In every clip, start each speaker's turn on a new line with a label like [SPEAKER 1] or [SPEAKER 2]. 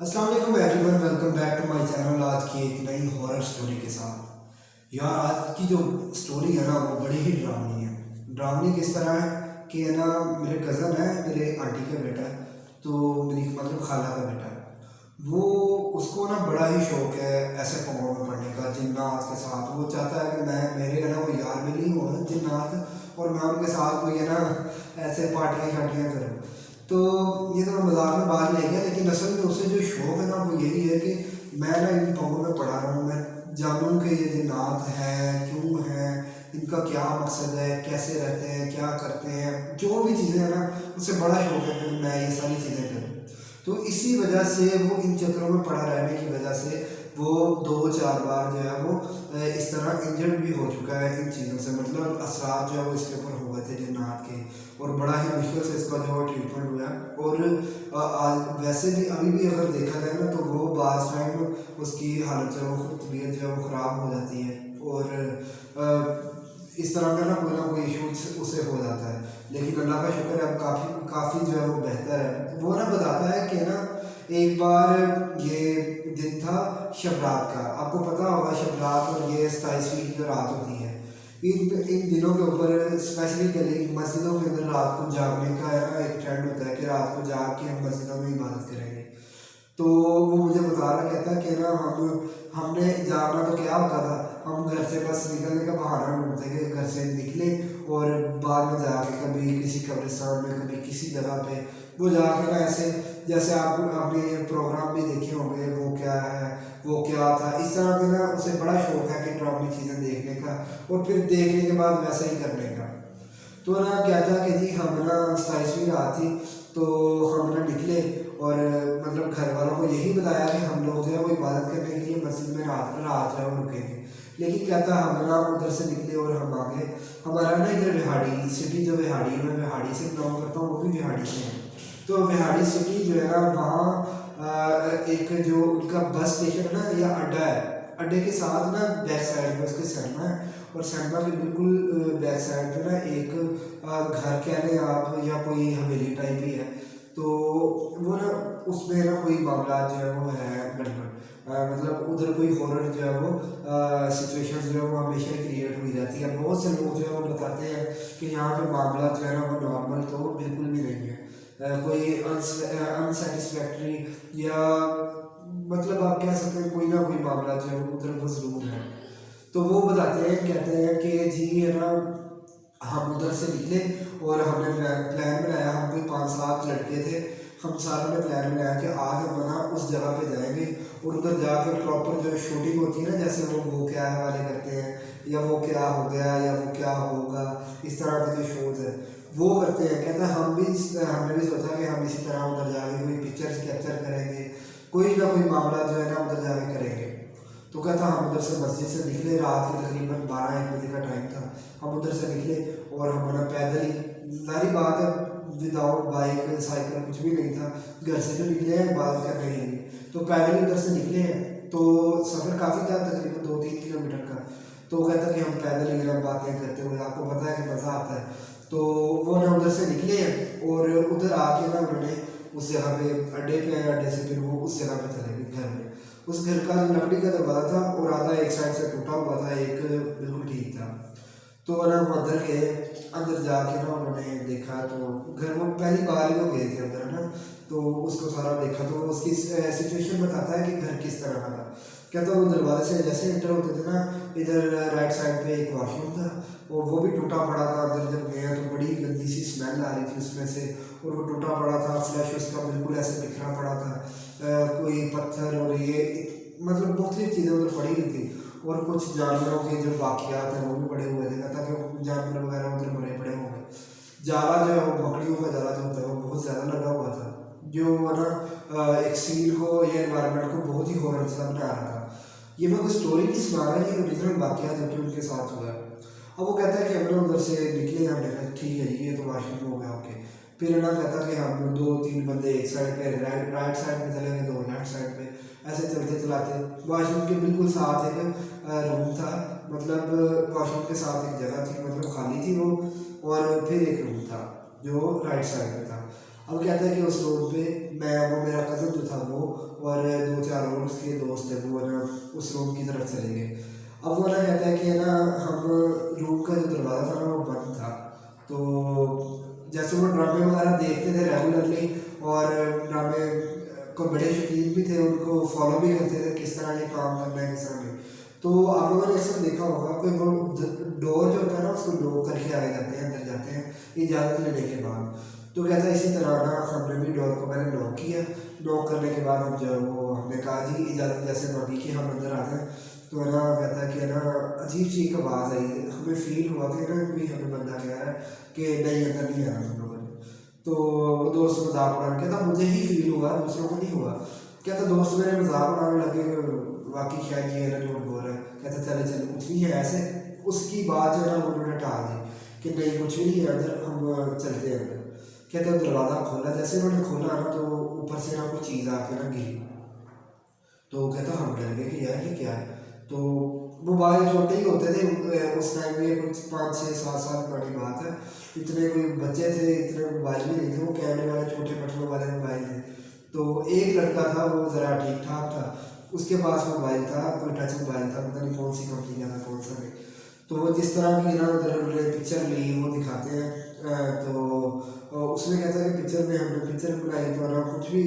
[SPEAKER 1] अस्सलाम वालेकुम everyone, welcome back to my channel. आज की एक नई हॉरर स्टोरी के साथ। यार आज की जो स्टोरी है ना वो बड़ी ही डरावनी है। डरावनी किस तरह है कि है ना, मेरे कज़न है, मेरे आंटी का बेटा है, तो मेरी मतलब खाला का बेटा है। वो उसको ना बड़ा ही शौक है ऐसे कमरों में पढ़ने का, जिन्नात के साथ। वो चाहता है कि मैं मेरे है ना वो यार मिली हो जिन्नात, और मैं उनके साथ कोई है ना ऐसे पार्टियाँ शार्टियाँ करूँ। तो ये तो मैं मजाक में बात ले गया, लेकिन असल में उसे जो शौक है ना वो यही है कि मैं ना इन कमरों में पढ़ा रहा हूँ, मैं जानूँ कि ये जिन्नात हैं क्यों हैं, इनका क्या मकसद है, कैसे रहते हैं, क्या करते हैं, जो भी चीज़ें हैं ना उसे बड़ा शौक है कि मैं ये सारी चीज़ें करूँ। तो इसी वजह से वो इन चक्करों में पड़ा रहने की वजह से वो 2-4 बार जो है वो इस तरह इंजर्ड भी हो चुका है इन चीज़ों से। मतलब असरात जो है वो इसके ऊपर हुए थे जिन्नात के, और बड़ा ही मुश्किल से इसका जो है ट्रीटमेंट हुआ है। और वैसे भी अभी भी अगर देखा जाए ना तो वो बाज़ टाइम उसकी हालत जो है वो तबीयत जो है वो ख़राब हो जाती है, और इस तरह का ना कोई इशू उसे हो जाता है। लेकिन अल्लाह का शुक्र है, अब काफ़ी काफ़ी जो है वो बेहतर है। वो ना बताता है कि ना एक बार ये दिन था शब रात का। आपको पता होगा शब रात और ये 27वीं की जो रात होती है, इन दिनों के ऊपर स्पेसिफिकली मस्जिदों के अंदर रात को जागने का है ना एक ट्रेंड होता है कि रात को जाग के हम मस्जिदों में इबादत करेंगे। तो वो मुझे बता रहा कहता कि ना हमने जाना तो क्या होता था, हम घर से बस निकलने का बहाना ढूंढते कि घर से निकले और बाद में जाके कभी किसी कब्रिस्तान में, कभी किसी जगह पे वो जाके ना ऐसे जैसे आपने प्रोग्राम भी देखे होंगे, वो क्या है वो क्या था, इस तरह के ना उसे बड़ा शौक है कि ड्रामी चीज़ें देखने का, और फिर देखने के बाद वैसा ही करने का। तो ना क्या था कि जी हम ना 27वीं रात थी, तो हम ना निकले, और मतलब घर वालों को यही बताया कि हम लोग जो है वो इबादत करने के लिए मस्जिद में रात रात जो है वो रुकेंगे। लेकिन क्या था, हम ना उधर से निकले और हम आ गए। हमारा ना इधर विहाड़ी सिटी, जो विहाड़ी है, मैं विहाड़ी से बिलोंग करता हूँ, वो भी विहाड़ी से है। तो विहाड़ी सिटी जो है ना वहाँ एक जो उनका बस स्टेशन है ना या अड्डा है, अड्डे के साथ ना बैक साइड में उसके सैनमा है, और सैनमा के बिल्कुल बैक साइड पे ना एक घर कह लें आप, या कोई हवेली टाइप ही है। तो वो ना उसमें ना कोई मामला जो है वो है गड़बड़। मतलब उधर कोई हॉरर जो है वो सिचुएशन जो है वो हमेशा क्रिएट हुई जाती है। बहुत से लोग जो है वो बताते हैं कि यहाँ पे मामला जो है ना वो नॉर्मल तो बिल्कुल भी नहीं है। कोई अनसेटिस्फैक्ट्री, या मतलब आप कह सकते हैं कोई ना कोई मामला जो है उधर वो ज़रूर है। तो वो बताते हैं, कहते हैं कि जी है ना, हम उधर से निकले और हमने प्लान बनाया, हम कोई 5-7 लड़के थे। हम सारों ने प्लान बनाया कि आज हम ना उस जगह पे जाएंगे, और उधर जाकर प्रॉपर जो शूटिंग होती है ना, जैसे वो क्या है वाले करते हैं, या वो क्या हो गया या वो क्या होगा, इस तरह के जो शोज है वो करते हैं। कहता है हमने भी सोचा कि हम इसी तरह उधर जाके कोई पिक्चर्स कैप्चर करेंगे, कोई ना कोई मामला जो है ना उधर जाके करेंगे। तो कहता हम उधर से मस्जिद से निकले, रात के तकरीबन 12-1 बजे का टाइम था। हम उधर से निकले और हम ना पैदल ही, सारी बात है, विदाउट बाइक साइकिल कुछ भी नहीं था। घर से जो निकले हैं बात करने के लिए, तो पैदल ही उधर से निकले हैं। तो सफ़र काफ़ी था, तकरीबन 2-3 किलोमीटर का। तो कहता कि हम पैदल ही ना बातें करते हुए, आपको पता है कि मज़ा आता है। तो वो ना उधर से निकले हैं, और उधर आके ना उन्होंने उस जगह पे अड्डे पे आए, अड्डे से फिर वो उस जगह पे चले गए घर में। उस घर का जो लकड़ी का दरवाज़ा था, और आधा एक साइड से टूटा हुआ था, एक बिल्कुल ठीक था। तो ना वो अंदर गए, अंदर जाके ना उन्होंने देखा, तो घर वो पहली बार ही वो गए थे अंदर ना, तो उसको सारा देखा। तो उसकी सिचुएशन बताता है कि घर किस तरह का था। कहता वो दरवाजे से जैसे एंटर होते थे ना, इधर राइट साइड पे एक वॉशरूम था, और वो भी टूटा पड़ा था। अंदर जब गया तो बड़ी गंदी सी स्मेल आ रही थी उसमें से, और वो टूटा पड़ा था, फ्लैश उसका बिल्कुल ऐसे बिखरा पड़ा था। कोई पत्थर और ये मतलब मुख्तलिफ चीज़ें उधर पड़ी हुई थी, और कुछ जानवरों के जो बाकियात हैं वो भी पड़े हुए थे। कहता कि जानवर वगैरह उधर मरे पड़े होंगे। जाला जो है वो बकरियों का जाला जो होता है वो बहुत ज़्यादा लगा हुआ था, जो है ना एक सीन को या एनवायरनमेंट को बहुत ही हॉरर सा बना रहा था। ये मैं कोई स्टोरी नहीं सुना रहा, ये ओरिजिनल वाकया जो कि उनके साथ हुआ है। अब वो कहता है कि हमने उधर से निकले, हमने कहा ठीक है जी ये तो वाशरूम हो गया ओके। फिर ना कहता कि हम 2-3 बंदे एक साइड पे राइट साइड में चले गए, 2 लेफ्ट साइड पे, ऐसे चलते चलाते वाशरूम के बिल्कुल साथ एक रूम था। मतलब वॉशरूम के साथ एक जगह थी, मतलब खाली थी वो, और फिर एक रूम था जो राइट साइड पे था। अब कहता है कि उस रोड पे मैं, वो मेरा कज़न जो था वो और दो चार और उसके दोस्त हैं, वो है ना उस रूम की तरफ चले गए। अब वो ना कहता है कि है ना हम रूम का जो दरवाज़ा था ना वो बंद था। तो जैसे वो ड्रामे वगैरह देखते थे रेगुलरली और ड्रामे को बड़े शौकीन भी थे, उनको फॉलो भी करते थे किस तरह ये काम करना है किस तरह नहीं। तो आप लोगों ने अक्सर देखा होगा कि वो डोर जो होता है ना उसको लॉक करके आगे जाते हैं, अंदर जाते हैं इजाज़त लेने के बाद। तो कहता है इसी तरह ना हमने भी डोर को मैंने लॉक किया। लॉक करने के बाद हम जो है वो हमने कहा जी इजाज़त जैसे मांगी कि हम अंदर आ जाएँ। तो है ना कहता है कि है ना अजीब सी एक आवाज़ आई, हमें फील हुआ कि ना कोई हमें बंदा कह रहा है कि नहीं अंदर नहीं आना तुम लोगों ने। तो वो दोस्त मजाक उड़ाने कहता मुझे ही फील हुआ, दूसरों को नहीं हुआ। कहता दोस्त मेरे मजाक उड़ाने लगे, बाकी शायद ये है ना झूठ बोल रहा है। कहता चले चले कुछ नहीं है ऐसे। उसकी बात जो है ना उन्होंने टाल दी कि नहीं कुछ भी नहीं है अंदर, हम चलते हैं अंदर। कहते दरवाज़ा खोला, जैसे उन्होंने खोला ना तो ऊपर से ना कुछ चीज़ आके ना गिरी। तो कहता हम डर गए कि यार ये क्या है। तो मोबाइल छोटे ही होते थे उस टाइम में, कुछ 5 6 7 साल पुरानी बात है। इतने कोई बच्चे थे, इतने मोबाइल भी नहीं थे, वो कैमरे वाले छोटे बटनों वाले मोबाइल थे। तो एक लड़का था वो ज़रा ठीक ठाक था, उसके पास मोबाइल था, कोई टच मोबाइल था, पता नहीं कौन सी कंपनी का था कौन सा नहीं। तो वो जिस तरह की ना उधर पिक्चर ली वो दिखाते हैं। तो उसमें कहता है कि पिक्चर में हमने पिक्चर बनाई तो ना कुछ भी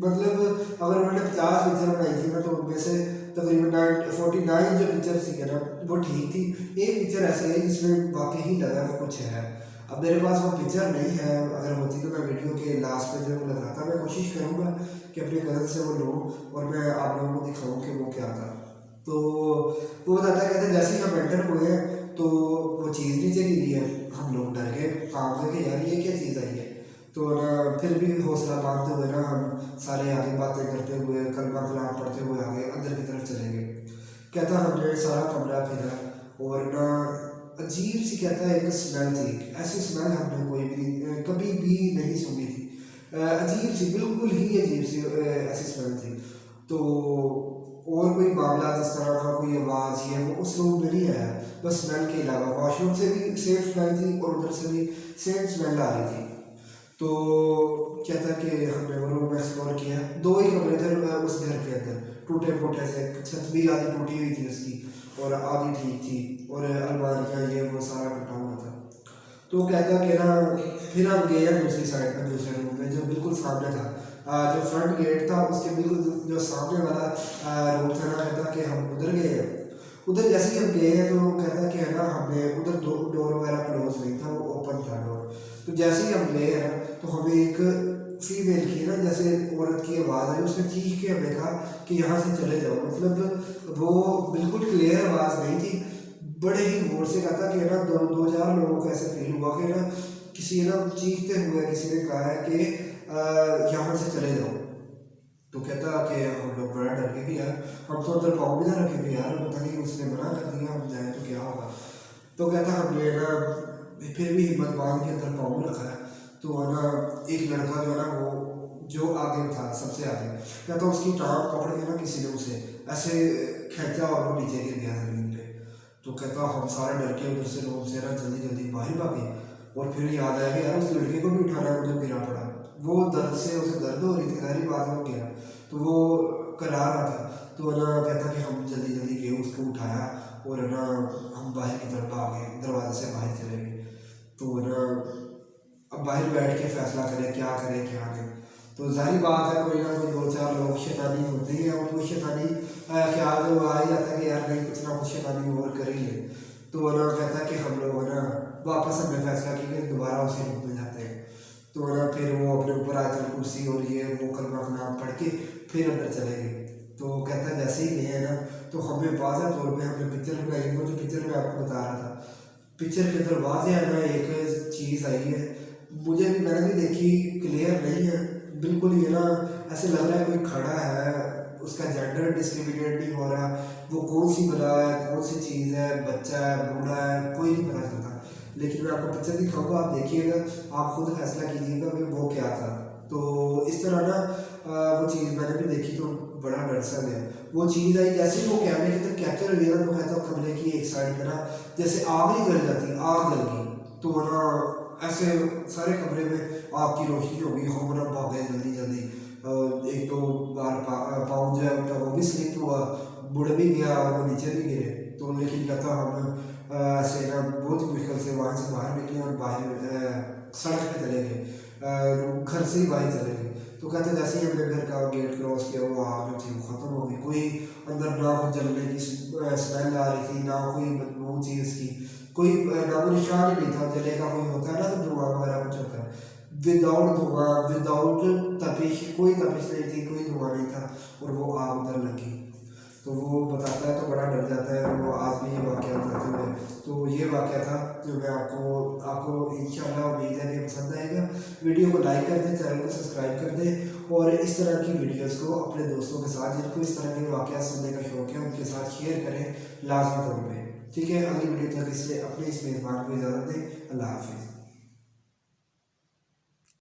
[SPEAKER 1] मतलब अगर उन्होंने 50 पिक्चर बनाई थी ना तो उनमें से तकरीबन 49 जो पिक्चर थी ना वो ठीक थी। एक पिक्चर ऐसी है जिसमें वाकई ही लगा कि कुछ है। अब मेरे पास वो पिक्चर नहीं है, अगर होती तो मैं वीडियो के लास्ट पे जरूर लगाता। मैं कोशिश करूँगा कि अपने कज़न से वो लूँ और मैं आप लोगों को दिखाऊँ कि वो क्या था। तो वो बताता है कहते जैसे ही हम एंटर हुए तो वो चीज़ नीचे गिरी है। हम लोग डर गए, काम करके यार ये क्या चीज़ आई है। तो ना फिर भी हौसला बांधते हुए ना हम सारे आगे बातें करते हुए कलमा कलाम पढ़ते हुए आगे अंदर की तरफ चले गए। कहता हमने सारा कमरा फिरा और ना अजीब सी कहता है एक स्मेल थी, ऐसी स्मेल हमने कोई भी कभी भी नहीं सुनी थी। अजीब सी, बिल्कुल ही अजीब सी ऐसी स्मेल थी। तो और कोई मामला इस तरह का कोई आवाज़ ये वो उस रूम में नहीं आया, बस स्मेल के अलावा वॉशरूम से भी सेम स्मेल थी और उधर से भी सेम स्मेल आ रही थी। तो कहता कि हमने वो रूम एक्सप्लोर किया। दो ही कमरे थे उस घर के अंदर, टूटे फूटे से, छत भी आधी टूटी हुई थी उसकी और आधी ठीक थी और अलमारियाँ ये वो सारा टूटा हुआ था। तो कहता कि ना फिर हम गए दूसरी साइड पर, दूसरे रूम में जो बिल्कुल सामने था। जो फ्रंट गेट था उसके बिल्कुल जो सामने वाला रूम था ना, कहता कि हम उधर गए। उधर जैसे ही हम गए हैं तो कहता कि है ना हमने उधर डोर वगैरह क्लोज नहीं था, वो ओपन था डोर। तो जैसे ही हम गए हैं तो हमें एक फीमेल की ना जैसे औरत की आवाज़ आई, उसने चीख के हमें कहा कि यहाँ से चले जाओ। मतलब वो बिल्कुल क्लियर आवाज़ नहीं थी, बड़े ही जोर से कहा था कि ना दो चार लोगों को ऐसे फील हुआ कि ना किसी ना चीखते हुए किसी ने कहा है कि यहाँ से चले जाओ। तो कहता कि हम लोग बड़ा डर गए कि यार हम तो अंदर पाँव भी ना रखे कि यार पता नहीं उसने मना कर दिया हम जाए तो क्या होगा। तो कहता हमने ना फिर भी हिम्मत बांध के अंदर पाँव रखा है। तो है ना एक लड़का जो है ना वो जो आगे था सबसे आगे, कहता उसकी टांग पकड़ के ना किसी ने उसे ऐसे खींचा और वो नीचे गिर गया जमीन पे। तो कहता हम सारे डर के उधर से रूम से ना जल्दी जल्दी बाहर भागे और फिर याद आया कि यार उस लड़के को भी उठाना है, मुझे गिरा पड़ा। वो दर्द से उसे दर्द हो रही थी, सारी बात हो गया तो वो करा रहा था। तो ना कहता कि हम जल्दी जल्दी गए, उसको उठाया और ना हम बाहर की तरफ आ गए, दरवाजे से बाहर चले गए। तो ना अब बाहर बैठ के फैसला करें क्या करें क्या नहीं। तो जाहिर बात है कोई ना कोई दो चार लोग शैतानी होते हैं और कोई शैतानी ख्याल जो आ ही जाता है कि यार नहीं कुछ ना कुछ शैतानी और करेंगे। तो ना कहता है कि हम लोग ना वापस हमने फैसला किया कि दोबारा उसी रूम में जाते हैं। तो ना फिर वो अपने ऊपर आयतल कुर्सी और ये वो कलमा का नाम पढ़ के फिर अंदर चले गए। तो कहता है जैसे ही गए ना तो हमें वाज़ह तौर पे हमने पिक्चर बनाई, वो जो पिक्चर मैं आपको बता रहा था, पिक्चर के अंदर वाज़ह है ना एक चीज़ आई है, मुझे भी मैंने भी देखी, क्लियर नहीं है बिल्कुल। ये ना ऐसे लग रहा है कोई खड़ा है, उसका जेंडर डिस्क्रिमिनेट नहीं हो रहा, वो कौन सी बला है कौन सी चीज़ है, बच्चा है बूढ़ा है कोई नहीं पता चलता। लेकिन मैं आपको पिक्चर दिखाऊंगा, आप देखिएगा, आप खुद फैसला कीजिएगा कि वो क्या था। तो इस तरह ना वो चीज़ मैंने भी देखी तो बड़ा डर सा गया। वो चीज़ आई जैसे वो कैमरे के अंदर कैप्चर हुई ना, तो कहता कमरे की एक साइड पे ना जैसे आग नहीं जल जाती, आग जल गई। तो ना ऐसे सारे कमरे में आग की रोशनी हो गई, हम ना भागे जल्दी जल्दी। एक तो मुड़ भी गया और वो नीचे भी गिरे। तो लेकिन क्या था, हम से ना बहुत मुश्किल से वहाँ से बाहर निकले और बाहर सड़क पे चले गए, घर से ही बाहर चले गए। तो कहते जैसे ही हमने घर का गेट क्रॉस किया वो आग जो थी वो ख़त्म हो गई। कोई अंदर ना कुछ जलने की स्मेल आ रही थी, ना कोई बदबू चीज़ की, कोई नामो निशान ही नहीं था। जले का कोई होता है ना तो धुआं वगैरह कुछ होता है, विदाउट धुआं, विदाउट तपिश, कोई तपिश नहीं थी, कोई धुआं नहीं था और वो आग उधर लगी। तो वो बताता है तो बड़ा डर जाता है वो आज भी ये वाक़या बताते हुए। तो ये वाक़या था जो मैं आपको इंशाल्लाह उम्मीद है कि पसंद आएगा। वीडियो को लाइक कर दें, चैनल को सब्सक्राइब कर दें और इस तरह की वीडियोस को अपने दोस्तों के साथ, जिनको इस तरह के वाक़या सुनने का शौक़ है, उनके साथ शेयर करें लाजमी तौर पर। ठीक है, अगली वीडियो तक इससे अपने इस मेज़बान को इजाज़त दें। अल्लाह हाफ़िज़।